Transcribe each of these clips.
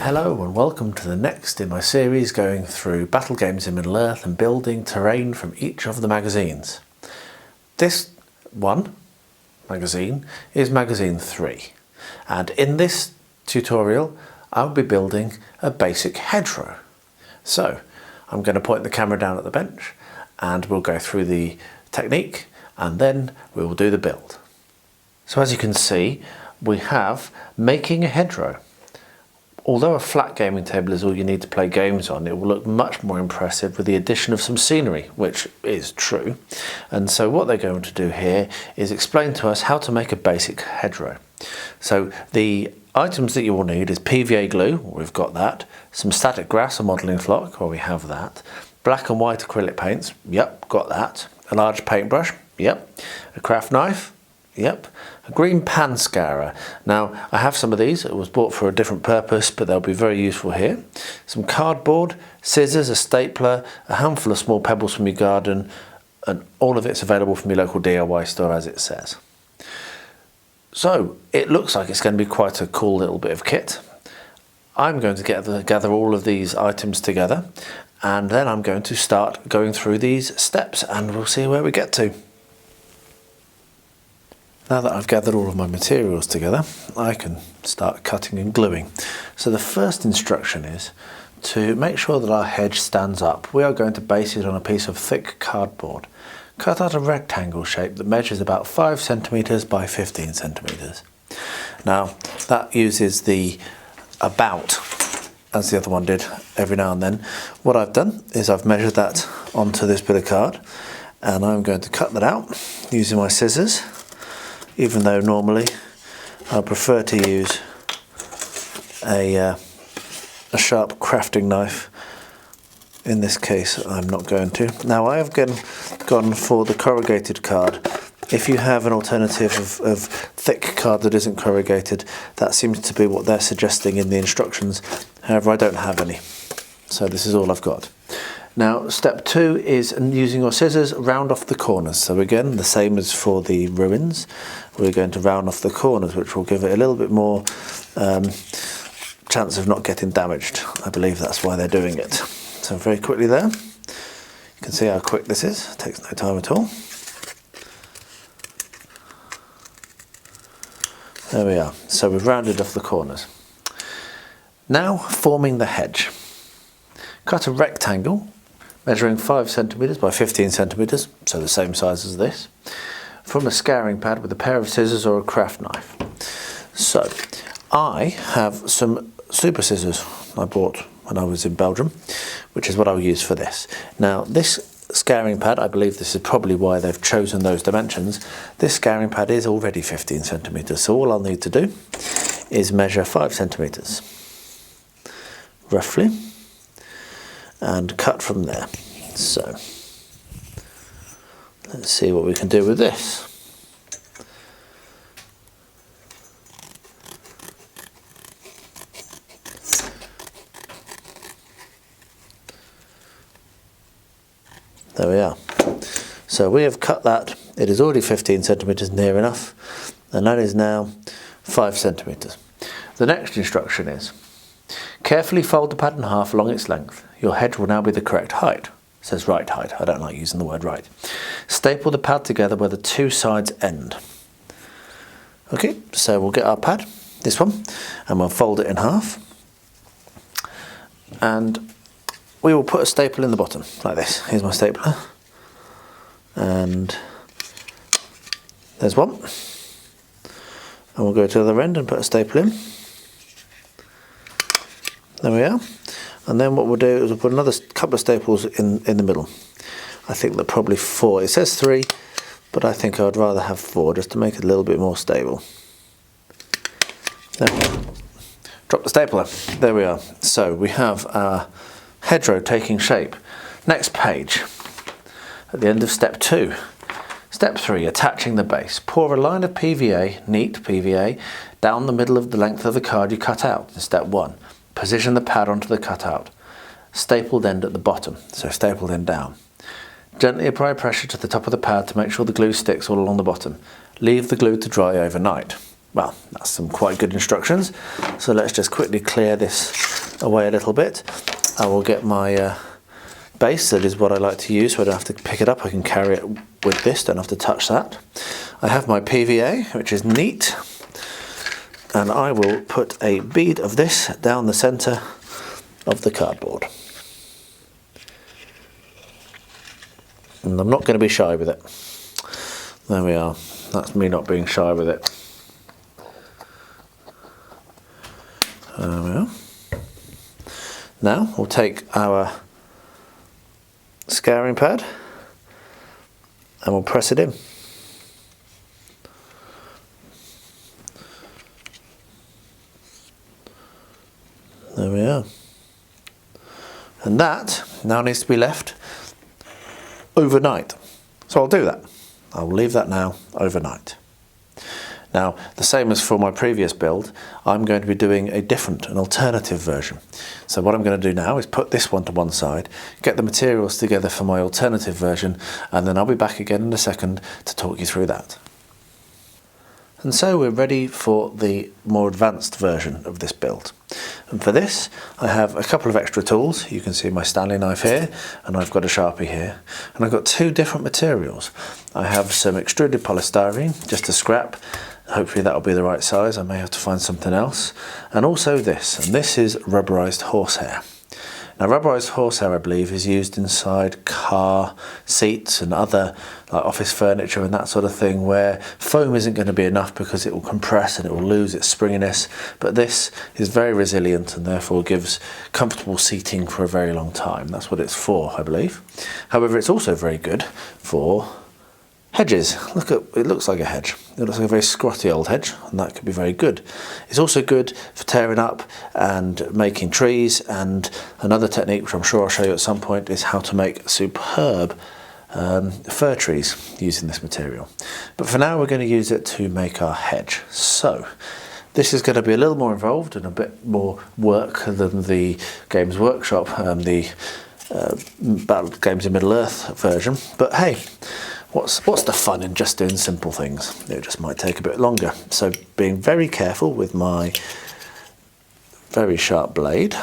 Hello and welcome to the next in my series going through battle games in Middle Earth and building terrain from each of the magazines. This one magazine is magazine 3, and in this tutorial I'll be building a basic hedgerow. So I'm going to point the camera down at the bench and we'll go through the technique and then we will do the build. So as you can see, we have making a hedgerow. Although a flat gaming table is all you need to play games on, it will look much more impressive with the addition of some scenery, which is true. And so what they're going to do here is explain to us how to make a basic hedgerow. So the items that you will need is PVA glue, we've got that, some static grass or modelling flock, well we have that, black and white acrylic paints, yep, got that, a large paintbrush, yep, a craft knife, yep, a green pan scourer. Now I have some of these, it was bought for a different purpose but they'll be very useful here. Some cardboard, scissors, a stapler, a handful of small pebbles from your garden, and all of it's available from your local DIY store as it says. So it looks like it's going to be quite a cool little bit of kit. I'm going to gather all of these items together and then I'm going to start going through these steps and we'll see where we get to. Now that I've gathered all of my materials together, I can start cutting and gluing. So the first instruction is to make sure that our hedge stands up. We are going to base it on a piece of thick cardboard. Cut out a rectangle shape that measures about 5 centimeters by 15 centimeters. Now that uses the about, as the other one did every now and then. What I've done is I've measured that onto this bit of card and I'm going to cut that out using my scissors. Even though normally I prefer to use a sharp crafting knife, in this case I'm not going to. Now I have gone for the corrugated card. If you have an alternative of thick card that isn't corrugated, that seems to be what they're suggesting in the instructions. However, I don't have any, so this is all I've got. Now step 2 is using your scissors, round off the corners. So again, the same as for the ruins, we're going to round off the corners, which will give it a little bit more chance of not getting damaged. I believe that's why they're doing it. So very quickly there, you can see how quick this is, it takes no time at all. There we are, so we've rounded off the corners. Now forming the hedge. Cut a rectangle measuring 5 centimeters by 15 centimeters, so the same size as this, from a scouring pad with a pair of scissors or a craft knife. So I have some super scissors I bought when I was in Belgium, which is what I'll use for this. Now this scouring pad, I believe this is probably why they've chosen those dimensions. This scouring pad is already 15 centimeters, so all I'll need to do is measure 5 centimeters roughly and cut from there. So let's see what we can do with this. There we are. So we have cut that. It is already 15 centimeters near enough, and that is now 5 centimeters. The next instruction is carefully fold the pad in half along its length. Your hedge will now be the correct height. It says right height. I don't like using the word right. Staple the pad together where the two sides end. Okay, so we'll get our pad, this one, and we'll fold it in half. And we will put a staple in the bottom, like this. Here's my stapler. And there's one. And we'll go to the other end and put a staple in. There we are. And then what we'll do is we'll put another couple of staples in the middle. I think they're probably 4. It says 3, but I think I would rather have 4 just to make it a little bit more stable. There we go. Drop the stapler. There we are. So we have our hedgerow taking shape. Next page. At the end of step 2. Step 3, attaching the base. Pour a line of PVA, neat PVA, down the middle of the length of the card you cut out in step 1. Position the pad onto the cutout. Stapled end at the bottom, so stapled end down. Gently apply pressure to the top of the pad to make sure the glue sticks all along the bottom. Leave the glue to dry overnight. well, that's some quite good instructions. So let's just quickly clear this away a little bit. I will get my base, that is what I like to use, so I don't have to pick it up. I can carry it with this, don't have to touch that. I have my PVA, which is neat, and I will put a bead of this down the centre of the cardboard. And I'm not going to be shy with it. There we are. That's me not being shy with it. There we are. Now we'll take our scouring pad and we'll press it in. There we are. And that now needs to be left overnight. So I'll do that. I'll leave that now overnight. Now, the same as for my previous build, I'm going to be doing an alternative version. So what I'm going to do now is put this one to one side, get the materials together for my alternative version, and then I'll be back again in a second to talk you through that. And so we're ready for the more advanced version of this build. And for this, I have a couple of extra tools. You can see my Stanley knife here, and I've got a Sharpie here. And I've got two different materials. I have some extruded polystyrene, just a scrap. Hopefully that'll be the right size. I may have to find something else. And also this, and this is rubberized horsehair. Now, rubberised horsehair, I believe, is used inside car seats and other like office furniture and that sort of thing, where foam isn't going to be enough because it will compress and it will lose its springiness. But this is very resilient and therefore gives comfortable seating for a very long time. That's what it's for, I believe. However, it's also very good for hedges. Look at it, looks like a hedge. It looks like a very squatty old hedge, and that could be very good. It's also good for tearing up and making trees, and another technique which I'm sure I'll show you at some point is how to make superb fir trees using this material. But for now we're going to use it to make our hedge. So this is going to be a little more involved and a bit more work than the Games Workshop, the Battle Games in Middle-earth version, but hey, what's the fun in just doing simple things? It just might take a bit longer. So being very careful with my very sharp blade,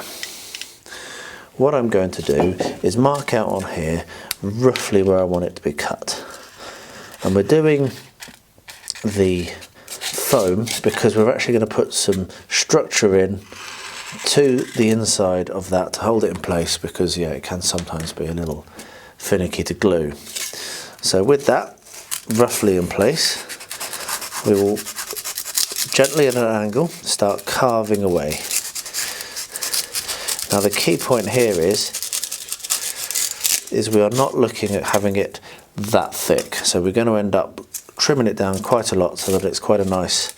what I'm going to do is mark out on here roughly where I want it to be cut. And we're doing the foam because we're actually going to put some structure in to the inside of that to hold it in place, because yeah, it can sometimes be a little finicky to glue. So with that roughly in place, we will gently at an angle start carving away. Now the key point here is we are not looking at having it that thick. So we're going to end up trimming it down quite a lot so that it's quite a nice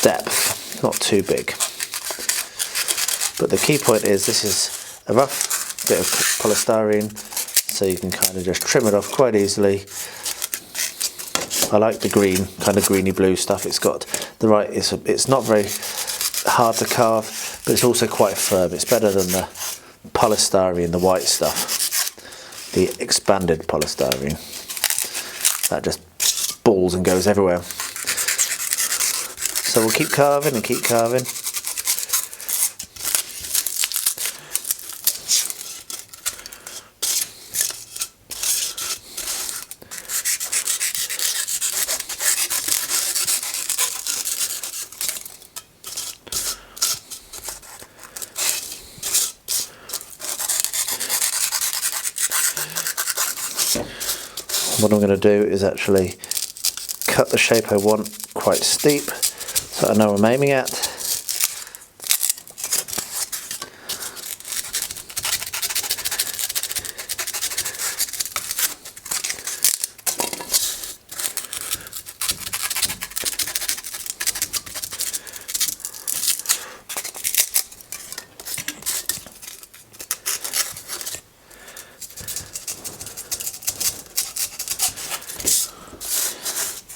depth, not too big. But the key point is this is a rough bit of polystyrene, so you can kind of just trim it off quite easily. I like the green, kind of greeny blue stuff. It's got the right, it's not very hard to carve, but it's also quite firm. It's better than the polystyrene, the white stuff, the expanded polystyrene. That just balls and goes everywhere. So we'll keep carving and keep carving. What I'm going to do is actually cut the shape I want quite steep, so I know what I'm aiming at.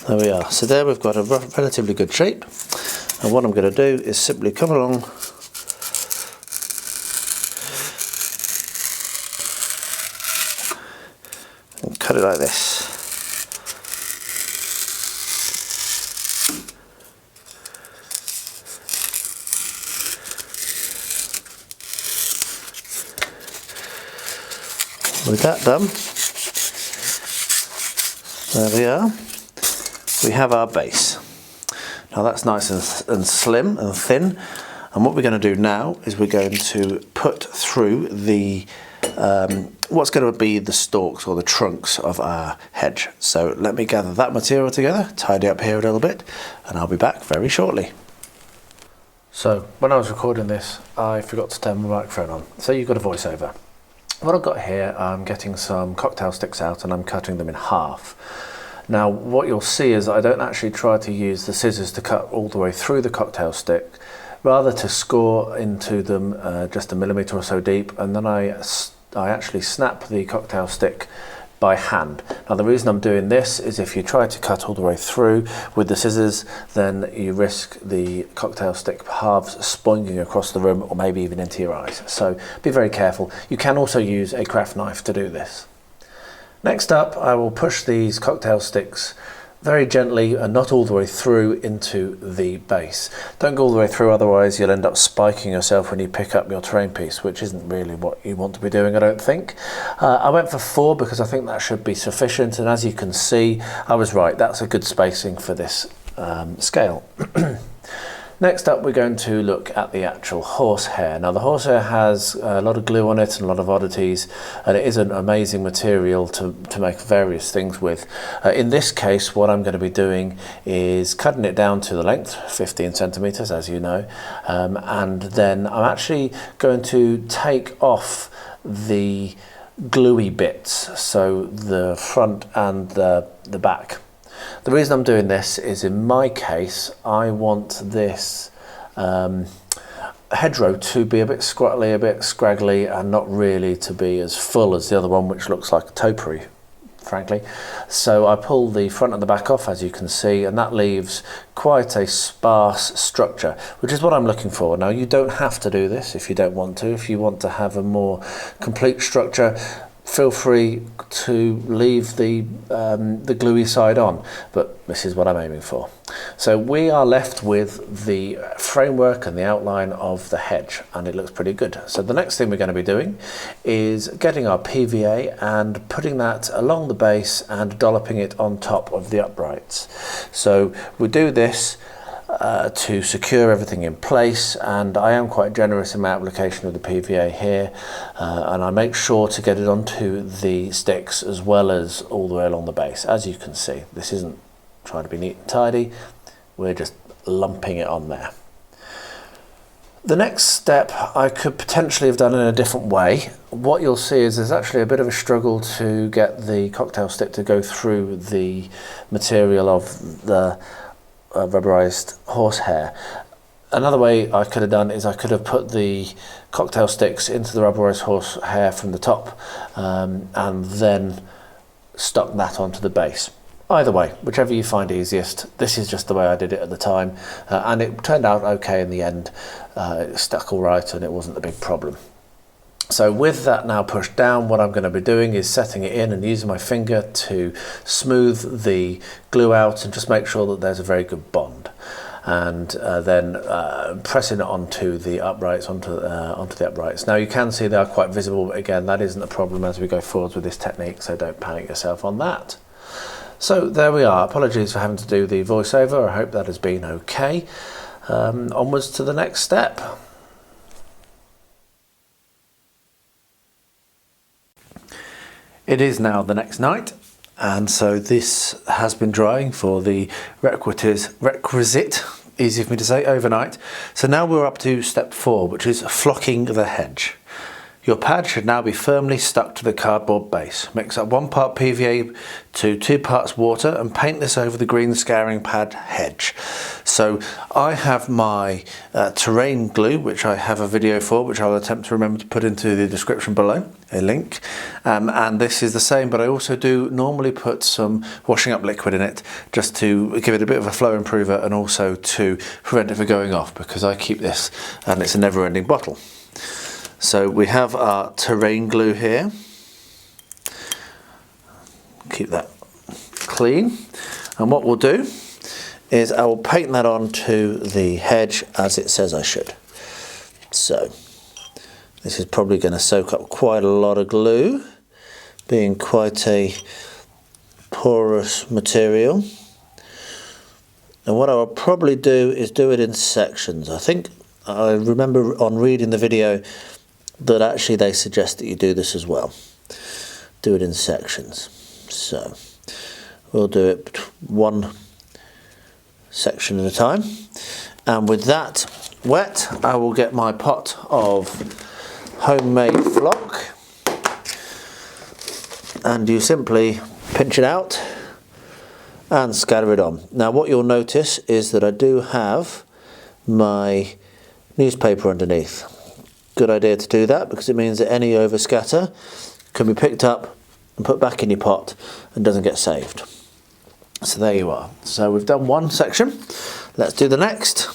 There we are. So there we've got a relatively good shape, and what I'm going to do is simply come along and cut it like this. with that done, there we are. We have our base. Now that's nice and slim and thin. And what we're going to do now is we're going to put through the what's going to be the stalks or the trunks of our hedge. So let me gather that material together, tidy up here a little bit, and I'll be back very shortly. So when I was recording this, I forgot to turn my microphone on. So you've got a voiceover. What I've got here, I'm getting some cocktail sticks out and I'm cutting them in half. Now what you'll see is I don't actually try to use the scissors to cut all the way through the cocktail stick, rather to score into them just a millimetre or so deep, and then I actually snap the cocktail stick by hand. Now the reason I'm doing this is if you try to cut all the way through with the scissors, then you risk the cocktail stick halves spoinging across the room or maybe even into your eyes. So be very careful. You can also use a craft knife to do this. Next up, I will push these cocktail sticks very gently and not all the way through into the base. Don't go all the way through, otherwise you'll end up spiking yourself when you pick up your terrain piece, which isn't really what you want to be doing, I don't think. I went for 4 because I think that should be sufficient, and as you can see, I was right, that's a good spacing for this scale. Next up, we're going to look at the actual horsehair. Now the horsehair has a lot of glue on it and a lot of oddities, and it is an amazing material to make various things with. In this case, what I'm going to be doing is cutting it down to the length, 15 centimetres as you know, and then I'm actually going to take off the gluey bits, so the front and the back. The reason I'm doing this is, in my case, I want this hedgerow to be a bit squattly, a bit scraggly, and not really to be as full as the other one, which looks like a topiary, frankly. So I pull the front and the back off, as you can see, and that leaves quite a sparse structure, which is what I'm looking for. Now you don't have to do this if you don't want to. If you want to have a more complete structure, feel free to leave the gluey side on, but this is what I'm aiming for. So we are left with the framework and the outline of the hedge, and it looks pretty good. So the next thing we're going to be doing is getting our PVA and putting that along the base and dolloping it on top of the uprights. So we do this to secure everything in place, and I am quite generous in my application of the PVA here, and I make sure to get it onto the sticks as well as all the way along the base. As you can see, this isn't trying to be neat and tidy, we're just lumping it on there. The next step I could potentially have done in a different way. What you'll see is there's actually a bit of a struggle to get the cocktail stick to go through the material of the rubberized horsehair. Another way I could have done is I could have put the cocktail sticks into the rubberized horsehair from the top and then stuck that onto the base. Either way, whichever you find easiest. This is just the way I did it at the time, and it turned out okay in the end. It stuck all right and it wasn't a big problem. So with that now pushed down, what I'm going to be doing is setting it in and using my finger to smooth the glue out and just make sure that there's a very good bond. And then pressing it onto the uprights, onto the uprights. Now you can see they are quite visible, but again, that isn't a problem as we go forwards with this technique, so don't panic yourself on that. So there we are. Apologies for having to do the voiceover. I hope that has been okay. Onwards to the next step. It is now the next night, and so this has been drying for the requisite, easy for me to say, overnight. So now we're up to step 4, which is flocking the hedge. Your pad should now be firmly stuck to the cardboard base. Mix up 1 part PVA to 2 parts water and paint this over the green scouring pad hedge. So I have my terrain glue, which I have a video for, which I'll attempt to remember to put into the description below, a link. And this is the same, but I also do normally put some washing up liquid in it just to give it a bit of a flow improver and also to prevent it from going off, because I keep this and it's a never-ending bottle. So we have our terrain glue here. Keep that clean. And what we'll do is I will paint that onto the hedge as it says I should. So this is probably going to soak up quite a lot of glue. being quite a porous material. And what I will probably do is do it in sections. I think I remember on reading the video that actually they suggest that you do this as well. Do it in sections. So we'll do it one section at a time. And with that wet, I will get my pot of homemade flock, and you simply pinch it out and scatter it on. Now what you'll notice is that I do have my newspaper underneath. Good idea to do that, because it means that any overscatter can be picked up and put back in your pot and doesn't get saved. So there you are. So we've done one section. Let's do the next.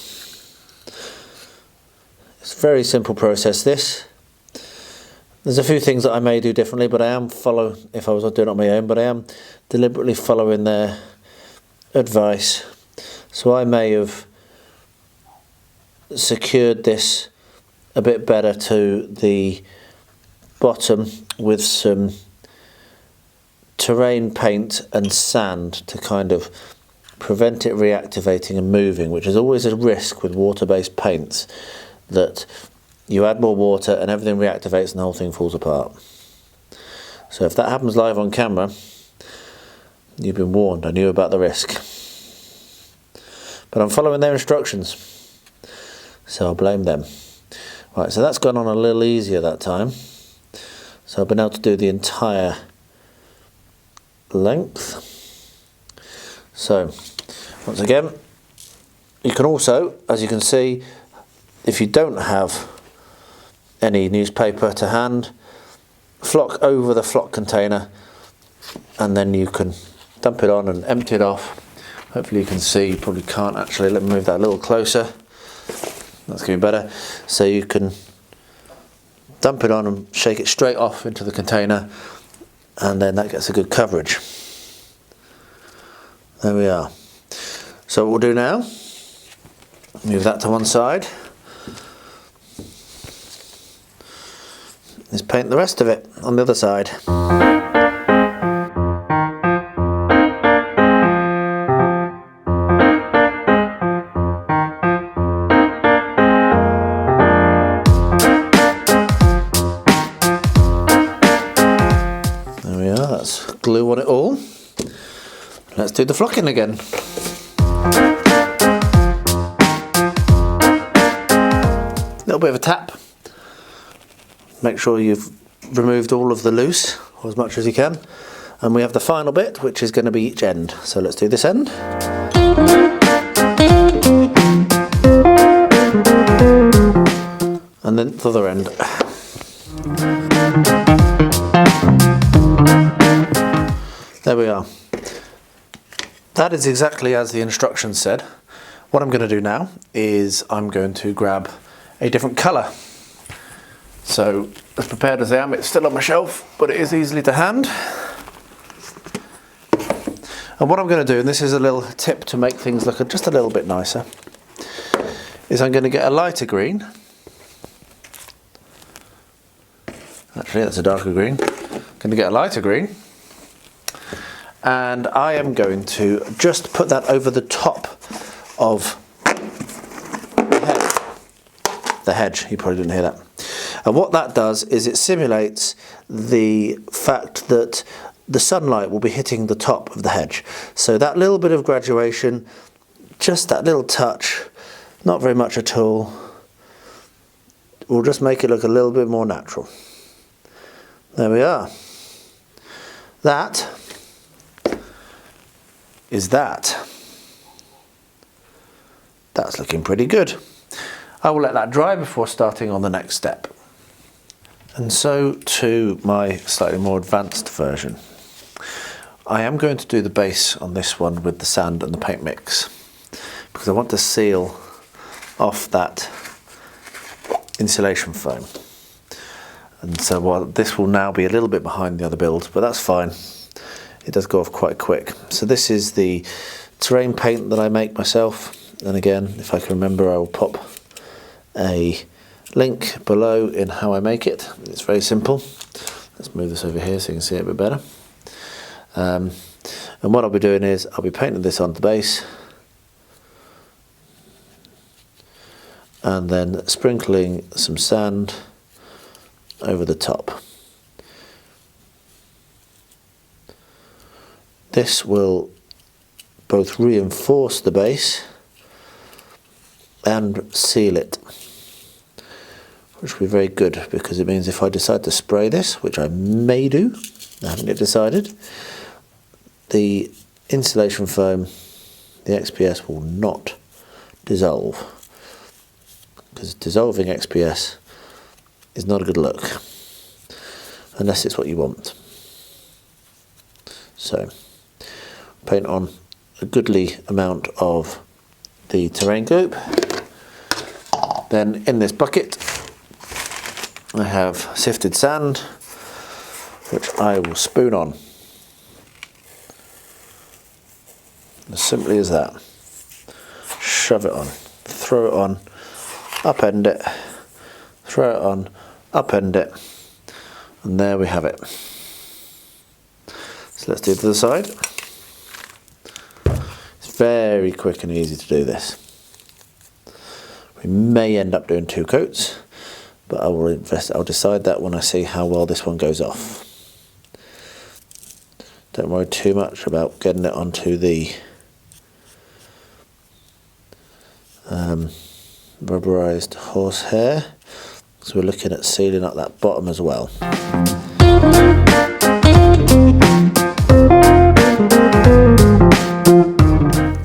It's a very simple process, this. There's a few things that I may do differently, but I am if I was doing it on my own, but I am deliberately following their advice. So I may have secured this a bit better to the bottom with some terrain paint and sand to kind of prevent it reactivating and moving, which is always a risk with water-based paints, that you add more water and everything reactivates and the whole thing falls apart. So if that happens live on camera, you've been warned. I knew about the risk. But I'm following their instructions, so I'll blame them. Right, so that's gone on a little easier that time. So I've been able to do the entire length. So once again, you can also, as you can see, if you don't have any newspaper to hand, flock over the flock container, and then you can dump it on and empty it off. Hopefully you can see. You probably can't actually. Let me move that a little closer. That's going to be better. So you can dump it on and shake it straight off into the container, and then that gets a good coverage. There we are. So what we'll do now, move that to one side, is paint the rest of it on the other side. There we are, that's glue on it all. Let's do the flocking again. Little bit of a tap. Make sure you've removed all of the loose, or as much as you can. And we have the final bit, which is going to be each end. So let's do this end. And then the other end. There we are. That is exactly as the instructions said. What I'm going to do now is I'm going to grab a different colour. So, as prepared as I am, it's still on my shelf, but it is easily to hand. And what I'm going to do, and this is a little tip to make things look just a little bit nicer, is I'm going to get a lighter green. Actually, that's a darker green. I'm going to get a lighter green. And I am going to just put that over the top of the hedge. You probably didn't hear that. And what that does is it simulates the fact that the sunlight will be hitting the top of the hedge. So that little bit of graduation, just that little touch, not very much at all, will just make it look a little bit more natural. There we are. That is that. That's looking pretty good. I will let that dry before starting on the next step. And so to my slightly more advanced version. I am going to do the base on this one with the sand and the paint mix, because I want to seal off that insulation foam. And so while this will now be a little bit behind the other build, but that's fine. It does go off quite quick. So this is the terrain paint that I make myself. And again, if I can remember, I will pop a link below in how I make it. It's very simple. Let's move this over here so you can see it a bit better. And what I'll be doing is I'll be painting this on the base and then sprinkling some sand over the top. This will both reinforce the base and seal it, which will be very good because it means if I decide to spray this, which I may do, I haven't yet decided, the insulation foam, the XPS, will not dissolve, because dissolving XPS is not a good look unless it's what you want. So paint on a goodly amount of the terrain goop. Then in this bucket I have sifted sand, which I will spoon on. As simply as that. Shove it on, throw it on, upend it, throw it on, upend it, and there we have it. So let's do it to the side. It's very quick and easy to do this. We may end up doing 2 coats, but I'll decide that when I see how well this one goes off. Don't worry too much about getting it onto the rubberised horse hair, so we're looking at sealing up that bottom as well.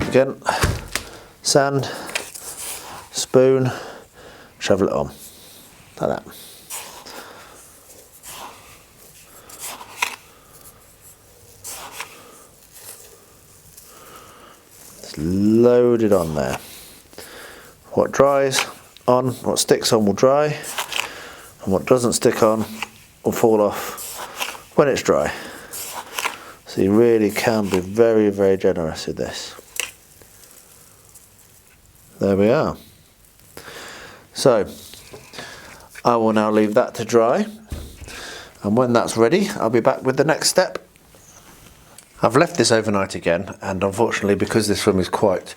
Again, sand, spoon, shovel it on, like that. Just load it on there. What dries on, what sticks on will dry, and what doesn't stick on will fall off when it's dry. So you really can be very, very generous with this. There we are. So I will now leave that to dry, and when that's ready I'll be back with the next step. I've left this overnight again, and unfortunately because this room is quite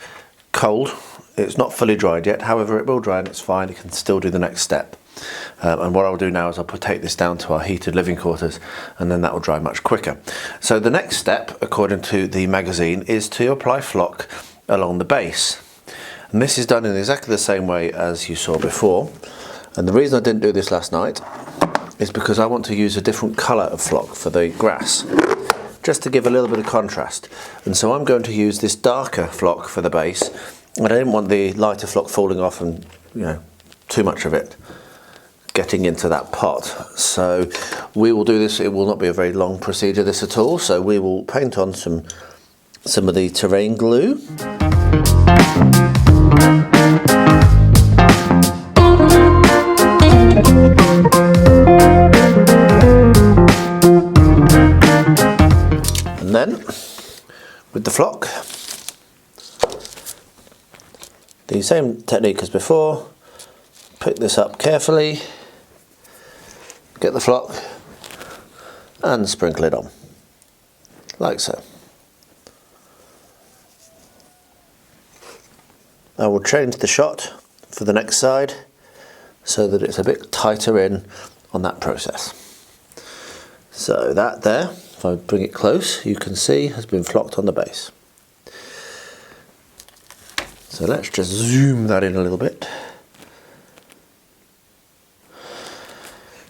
cold, it's not fully dried yet. However, it will dry and it's fine, it can still do the next step. And what I'll do now is I'll take this down to our heated living quarters, and then that will dry much quicker. So the next step, according to the magazine, is to apply flock along the base. And this is done in exactly the same way as you saw before. And the reason I didn't do this last night is because I want to use a different colour of flock for the grass, just to give a little bit of contrast. And so I'm going to use this darker flock for the base, and I didn't want the lighter flock falling off and, you know, too much of it getting into that pot. So we will do this. It will not be a very long procedure, this at all. So we will paint on some of the terrain glue. And then with the flock, the same technique as before. Pick this up carefully, get the flock and sprinkle it on, like so. I will change the shot for the next side so that it's a bit tighter in on that process. So that there, if I bring it close, you can see has been flocked on the base. So let's just zoom that in a little bit.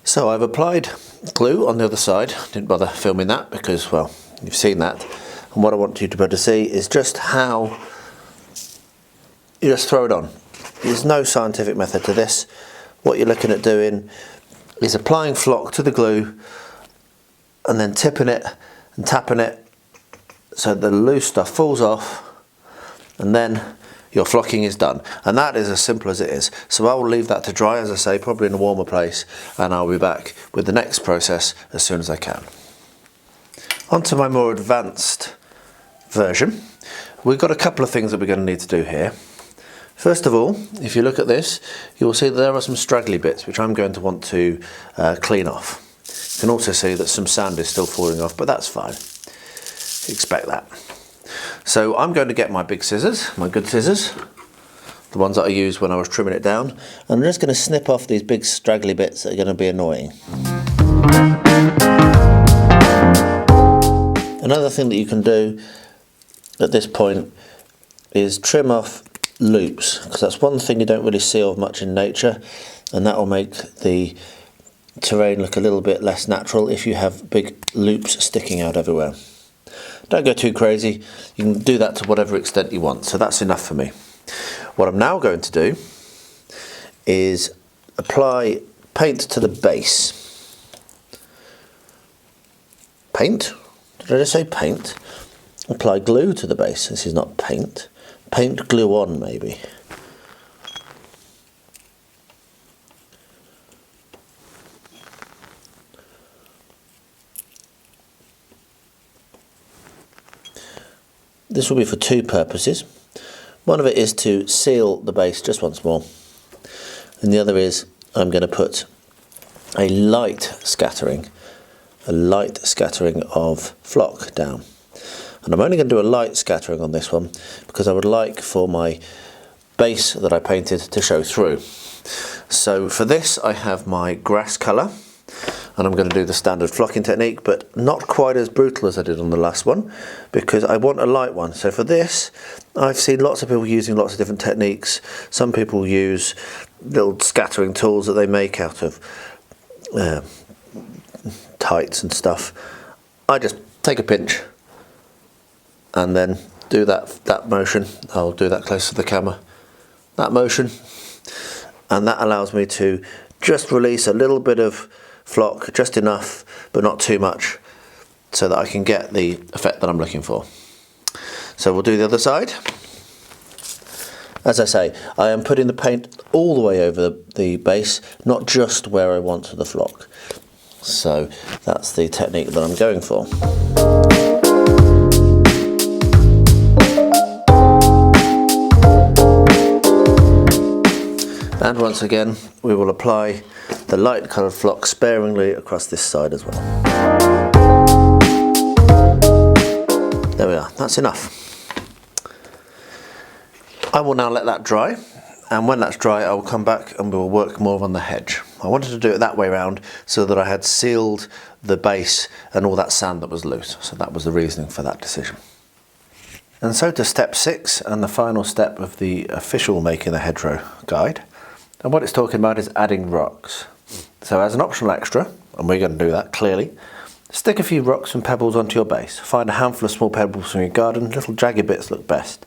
So I've applied glue on the other side. Didn't bother filming that because, well, you've seen that. And what I want you to be able to see is just how you just throw it on. There's no scientific method to this. What you're looking at doing is applying flock to the glue and then tipping it and tapping it so the loose stuff falls off, and then your flocking is done. And that is as simple as it is. So I will leave that to dry, as I say, probably in a warmer place, and I'll be back with the next process as soon as I can. On to my more advanced version. We've got a couple of things that we're going to need to do here. First of all, if you look at this, you will see that there are some straggly bits which I'm going to want to clean off. You can also see that some sand is still falling off, but that's fine. Expect that. So I'm going to get my big scissors, my good scissors, the ones that I used when I was trimming it down, and I'm just going to snip off these big straggly bits that are going to be annoying. Another thing that you can do at this point is trim off loops, because that's one thing you don't really see of much in nature, and that will make the terrain look a little bit less natural if you have big loops sticking out everywhere. Don't go too crazy, you can do that to whatever extent you want, so that's enough for me. What I'm now going to do is apply paint to the base. Paint? Did I just say paint? Apply glue to the base. This is not paint. Paint glue on, maybe. This will be for two purposes. One of it is to seal the base just once more, and the other is I'm going to put a light scattering of flock down. And I'm only going to do a light scattering on this one because I would like for my base that I painted to show through. So for this I have my grass colour, and I'm going to do the standard flocking technique, but not quite as brutal as I did on the last one, because I want a light one. So for this, I've seen lots of people using lots of different techniques. Some people use little scattering tools that they make out of tights and stuff. I just take a pinch and then do that motion. I'll do that close to the camera. That motion, and that allows me to just release a little bit of flock, just enough but not too much, so that I can get the effect that I'm looking for. So we'll do the other side. As I say, I am putting the paint all the way over the base, not just where I want the flock. So that's the technique that I'm going for. And once again, we will apply the light coloured flock sparingly across this side as well. There we are, that's enough. I will now let that dry, and when that's dry I will come back and we will work more on the hedge. I wanted to do it that way round so that I had sealed the base and all that sand that was loose, so that was the reasoning for that decision. And so to step 6, and the final step of the official Making the Hedgerow guide. And what it's talking about is adding rocks. So as an optional extra, and we're going to do that clearly, stick a few rocks and pebbles onto your base. Find a handful of small pebbles from your garden, little jagged bits look best.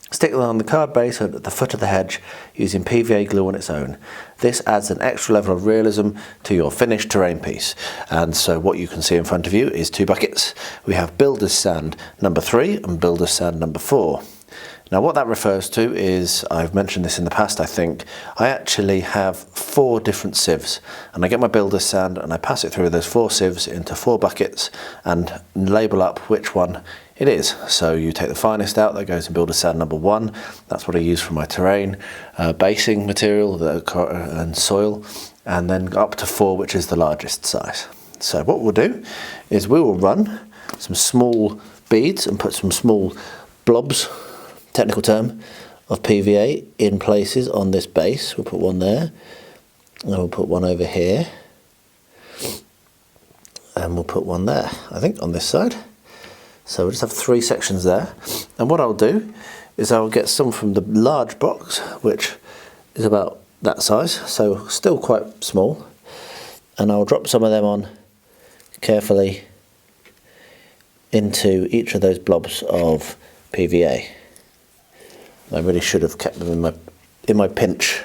Stick them on the card base at the foot of the hedge using PVA glue on its own. This adds an extra level of realism to your finished terrain piece. And so what you can see in front of you is 2 buckets. We have Builder's Sand number 3 and Builder's Sand number 4. Now what that refers to is, I've mentioned this in the past I think, I actually have 4 different sieves, and I get my builder's sand and I pass it through those 4 sieves into 4 buckets and label up which one it is. So you take the finest out, that goes in builder's sand number 1, that's what I use for my terrain, basing material and soil, and then up to 4, which is the largest size. So what we'll do is we will run some small beads and put some small blobs, technical term, of PVA in places on this base. We'll put one there, and we'll put one over here, and we'll put one there, I think, on this side. So we'll just have 3 sections there. And what I'll do is I'll get some from the large box, which is about that size, so still quite small, and I'll drop some of them on carefully into each of those blobs of PVA. I really should have kept them in my pinch,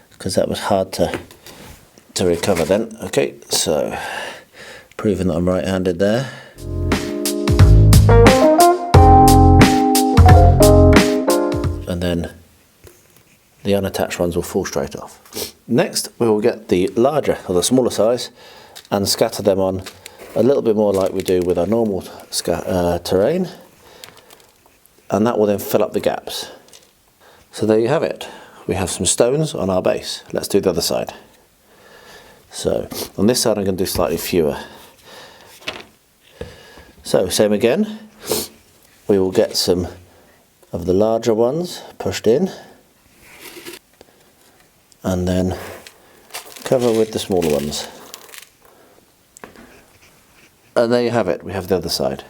because that was hard to recover then. Okay, so proving that I'm right-handed there. And then the unattached ones will fall straight off. Next we will get the larger or the smaller size and scatter them on a little bit more like we do with our normal terrain, and that will then fill up the gaps. So there you have it. We have some stones on our base. Let's do the other side. So on this side I'm going to do slightly fewer. So same again, we will get some of the larger ones pushed in and then cover with the smaller ones. And there you have it, we have the other side.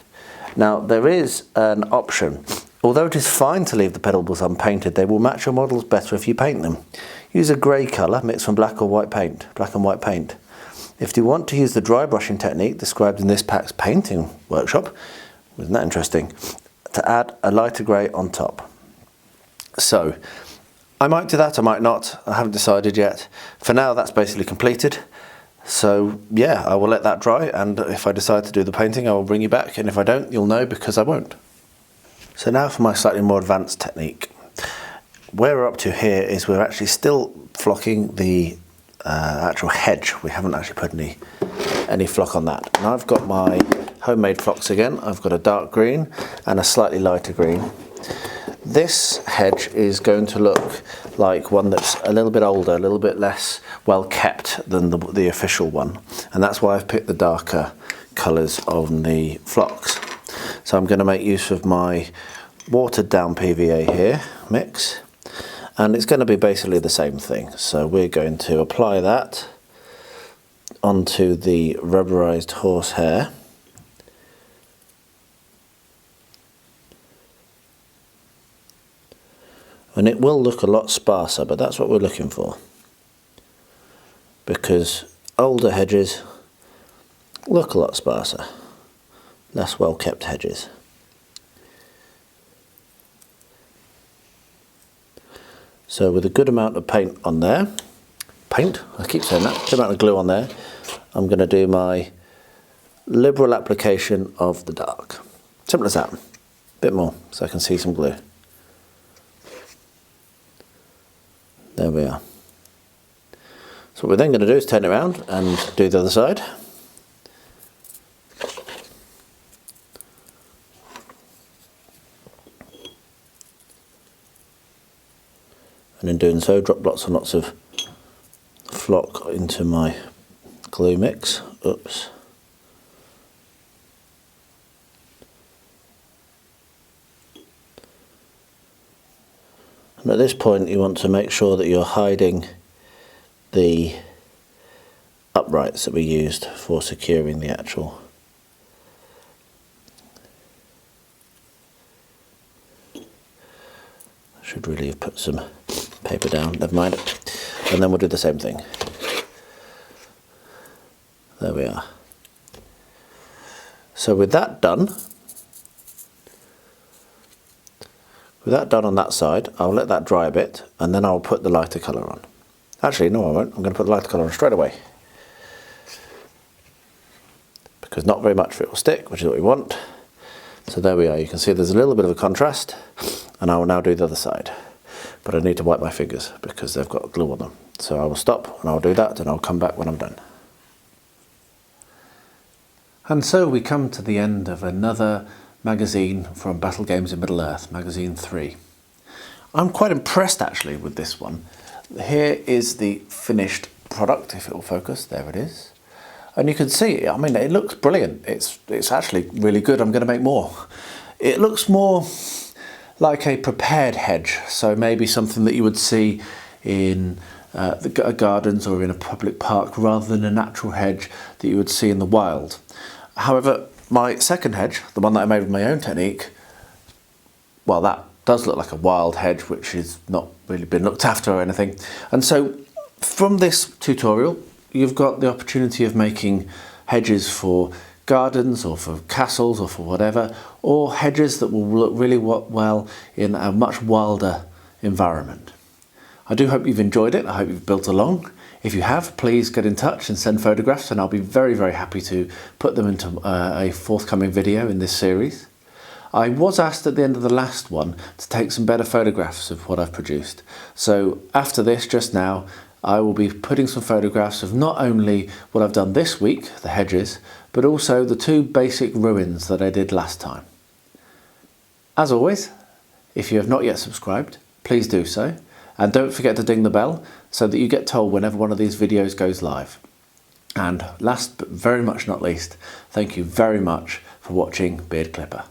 Now there is an option. Although it is fine to leave the pedals unpainted, they will match your models better if you paint them. Use a grey colour mixed from black and white paint. If you want to use the dry brushing technique described in this pack's painting workshop, isn't that interesting, to add a lighter grey on top. So, I might do that, I might not, I haven't decided yet. For now that's basically completed. So yeah, I will let that dry, and if I decide to do the painting I will bring you back, and if I don't you'll know because I won't. So now for my slightly more advanced technique. Where we're up to here is we're actually still flocking the actual hedge. We haven't actually put any flock on that. And I've got my homemade flocks again. I've got a dark green and a slightly lighter green. This hedge is going to look like one that's a little bit older, a little bit less well kept than the official one. And that's why I've picked the darker colours on the flocks. So I'm going to make use of my watered down PVA here mix, and it's going to be basically the same thing. So we're going to apply that onto the rubberized horse hair. And it will look a lot sparser, but that's what we're looking for, because older hedges look a lot sparser, less well kept hedges. So with a good amount of paint on there, I keep saying that, good amount of glue on there, I'm going to do my liberal application of the dark. Simple as that. A bit more so I can see some glue. There we are. So what we're then going to do is turn it around and do the other side. And in doing so, drop lots and lots of flock into my glue mix. Oops. And at this point you want to make sure that you're hiding the uprights that we used for securing the actual should really have put some paper down, never mind. And then we'll do the same thing. There we are. So with that done on that side, I'll let that dry a bit and then I'll put the lighter colour on. Actually, no I won't, I'm going to put the lighter colour on straight away. Because not very much of it will stick, which is what we want. So there we are, you can see there's a little bit of a contrast, and I will now do the other side. But I need to wipe my fingers because they've got glue on them. So I will stop and I'll do that and I'll come back when I'm done. And so we come to the end of another magazine from Battle Games in Middle-earth, magazine 3. I'm quite impressed actually with this one. Here is the finished product, if it will focus, there it is. And you can see, I mean, it looks brilliant. It's actually really good. I'm going to make more. It looks more like a prepared hedge, so maybe something that you would see in the gardens or in a public park rather than a natural hedge that you would see in the wild. However, my second hedge, the one that I made with my own technique, well, that does look like a wild hedge which has not really been looked after or anything. And so from this tutorial you've got the opportunity of making hedges for gardens or for castles or for whatever, or hedges that will look really well in a much wilder environment. I do hope you've enjoyed it. I hope you've built along. If you have, please get in touch and send photographs, and I'll be very, very happy to put them into a forthcoming video in this series. I was asked at the end of the last one to take some better photographs of what I've produced. So after this, just now, I will be putting some photographs of not only what I've done this week, the hedges, but also the two basic ruins that I did last time. As always, if you have not yet subscribed, please do so. And don't forget to ding the bell so that you get told whenever one of these videos goes live. And last but very much not least, thank you very much for watching Beard Clipper.